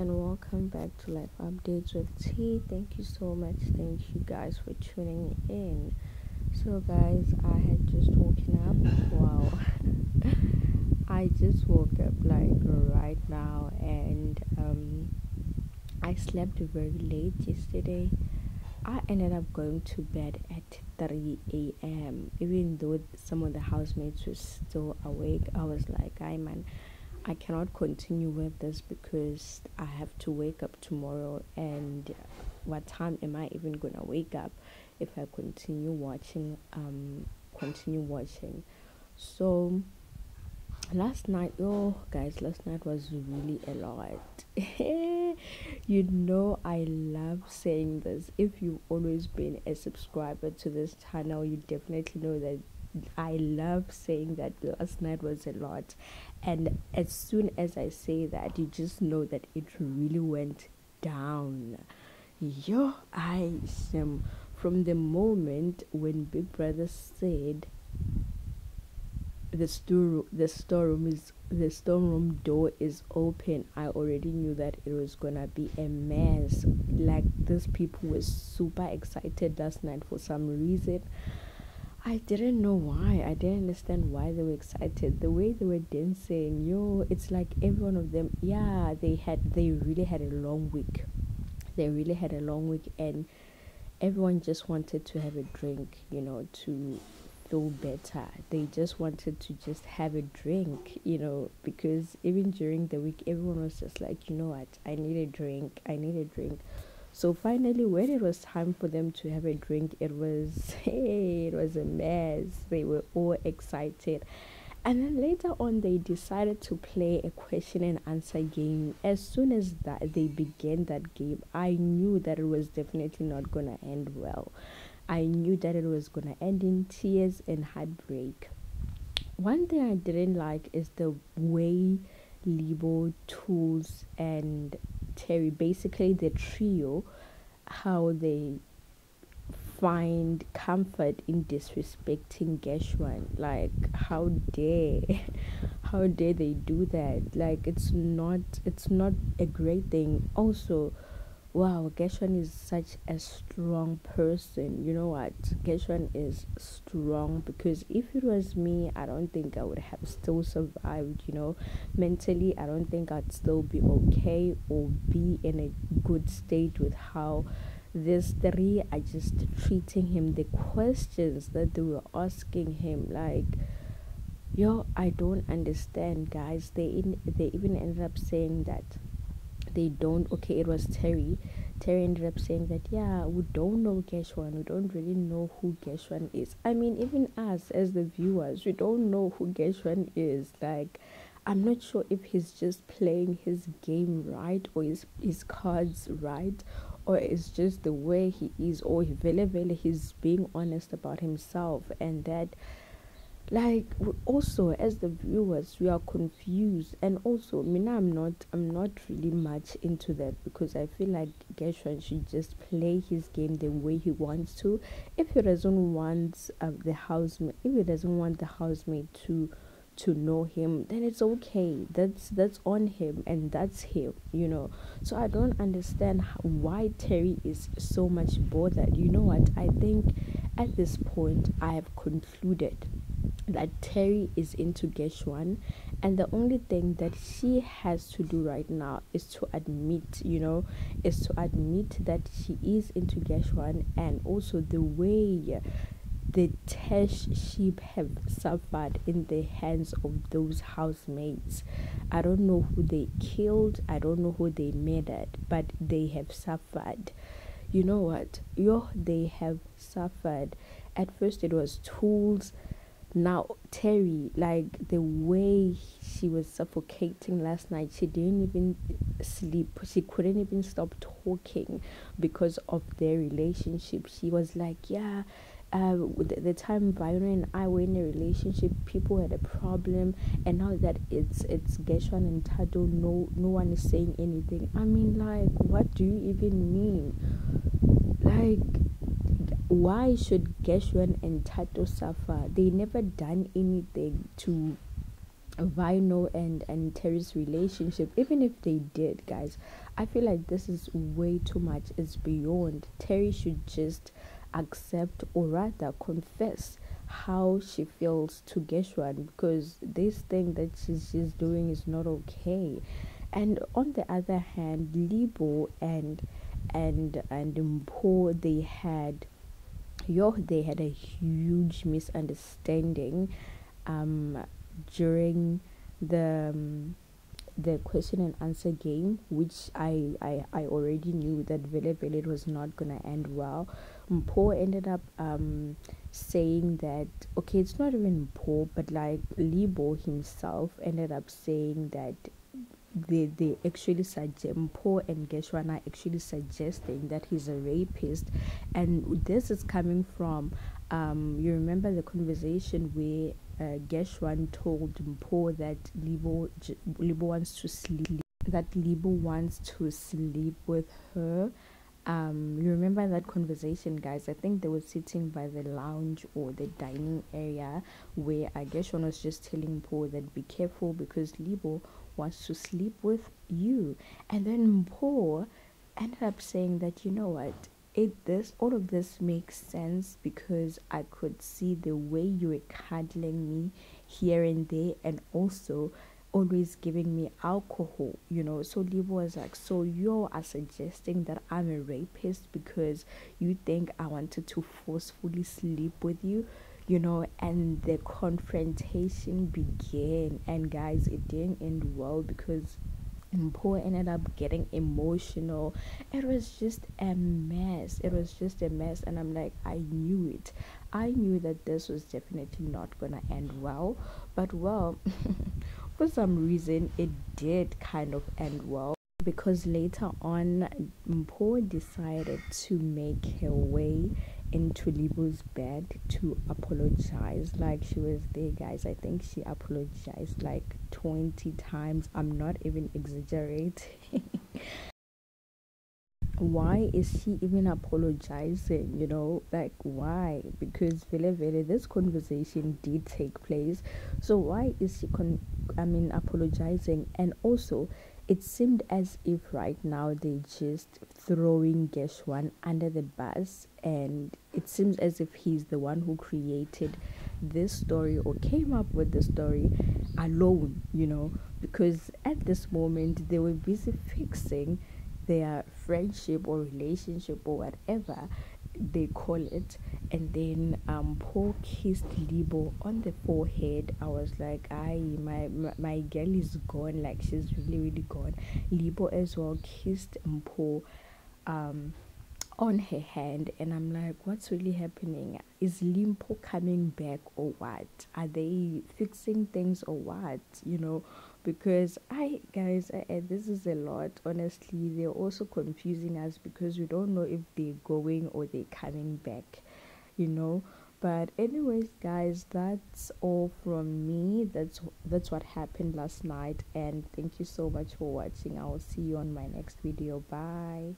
and welcome back to Life Updates with T. Thank you so much. Thank you guys for tuning in. So, guys, I had just woken up. Wow, I just woke up like right now, and I slept very late yesterday. I ended up going to bed at 3 a.m. Even though some of the housemates were still awake, I was like, "I man, I cannot continue with this because I have to wake up tomorrow, and what time am I even gonna wake up if I continue watching So last night was really a lot. I love saying this. If you've always been a subscriber to this channel, you definitely know that I love saying that last night was a lot. And as soon as I say that, you just know that it really went down. Yo, I am from the moment when Big Brother said the storeroom door is open, I already knew that it was gonna be a mess. Like, these people were super excited last night for some reason. I didn't know why. I didn't understand why they were excited. The way they were dancing, it's like every one of them, yeah, they really had a long week. They really had a long week, and everyone just wanted to have a drink, to feel better. They just wanted to just have a drink, because even during the week, everyone was just like, you know what, I need a drink. So finally, when it was time for them to have a drink, it was it was a mess. They were all excited. And then later on, they decided to play a question and answer game. As soon as that they began that game, I knew that it was definitely not gonna end well. I knew that it was gonna end in tears and heartbreak. One thing I didn't like is the way Libo, Tools, and Terry, basically the trio, how they find comfort in disrespecting Geshwan. Like, how dare how dare they do that? Like, it's not a great thing. Also, wow, Geshwan is such a strong person. You know what? Geshwan is strong, because if it was me, I don't think I would have still survived, Mentally, I don't think I'd still be okay or be in a good state with how these three are just treating him. The questions that they were asking him, like, I don't understand, guys. They even ended up saying that they don't. Okay, it was Terry ended up saying that, yeah, we don't know Geshwan, we don't really know who Geshwan is. I mean, even us as the viewers, we don't know who Geshwan is. Like, I'm not sure if he's just playing his game right, or his cards right, or it's just the way he is, or he's being honest about himself. And that, like, also as the viewers, we are confused. And also, Mina, I'm not really much into that, because I feel like Gershon should just play his game the way he wants to. If he doesn't want the housemate to know him, then it's okay. That's on him, and that's him. So I don't understand why Terry is so much bothered. You know what, I think at this point I have concluded that Terry is into Geshwan, and the only thing that she has to do right now is to admit that she is into Geshwan. And also the way the Tash sheep have suffered in the hands of those housemates. I don't know who they killed, I don't know who they murdered, but they have suffered. You know what? They have suffered. At first it was Tools, now Terry. Like, the way she was suffocating last night, she didn't even sleep, she couldn't even stop talking because of their relationship. She was like, yeah, the time Byron and I were in a relationship, people had a problem, and now that it's Geshwan and Tado, no one is saying anything. I mean, like, what do you even mean? Like, why should Geshwan and Tato suffer? They never done anything to Vino and Terry's relationship. Even if they did, guys, I feel like this is way too much. It's beyond. Terry should just accept, or rather confess how she feels to Geshwan, because this thing that she's doing is not okay. And on the other hand, Libo and Mpo, they had a huge misunderstanding um during the the question and answer game, which I already knew that Vele Vele was not gonna end well. Mpo ended up saying that, okay, it's not even Mpo, but like Libo himself ended up saying that they actually suggest, Mpo and Geshwana actually suggesting that he's a rapist. And this is coming from you remember the conversation where Geshwan told Mpo that Libo wants to sleep, that Libo wants to sleep with her. You remember that conversation, guys? I think they were sitting by the lounge or the dining area, where I guess one was just telling Paul that be careful because Libo wants to sleep with you. And then Paul ended up saying that, you know what, all of this makes sense because I could see the way you were cuddling me here and there, and also always giving me alcohol, you know. So Libo was like, so you are suggesting that I'm a rapist because you think I wanted to forcefully sleep with you, you know. And the confrontation began, and guys, it didn't end well because Mpo ended up getting emotional. It was just a mess. It was just a mess. And I'm like, I knew it. I knew that this was definitely not gonna end well. But well, for some reason it did kind of end well, because later on Mpo decided to make her way into Libo's bed to apologize. Like, she was there, guys. I think she apologized like 20 times. I'm not even exaggerating. Why is she even apologizing? You know, like, why? Because Vele, this conversation did take place, so why is she apologizing? And also, it seemed as if right now they just throwing Geshwan under the bus, and it seems as if he's the one who created this story or came up with the story alone, you know, because at this moment they were busy fixing their friendship or relationship or whatever they call it. And then Paul kissed Libo on the forehead. I was like, my girl is gone, like she's really gone. Libo as well kissed Paul on her hand, and I'm like, what's really happening? Is Limpo coming back or what? Are they fixing things or what, you know? Because this is a lot. Honestly, they're also confusing us because we don't know if they're going or they're coming back, you know. But anyways, guys, that's all from me. That's what happened last night, and thank you so much for watching. I will see you on my next video. Bye.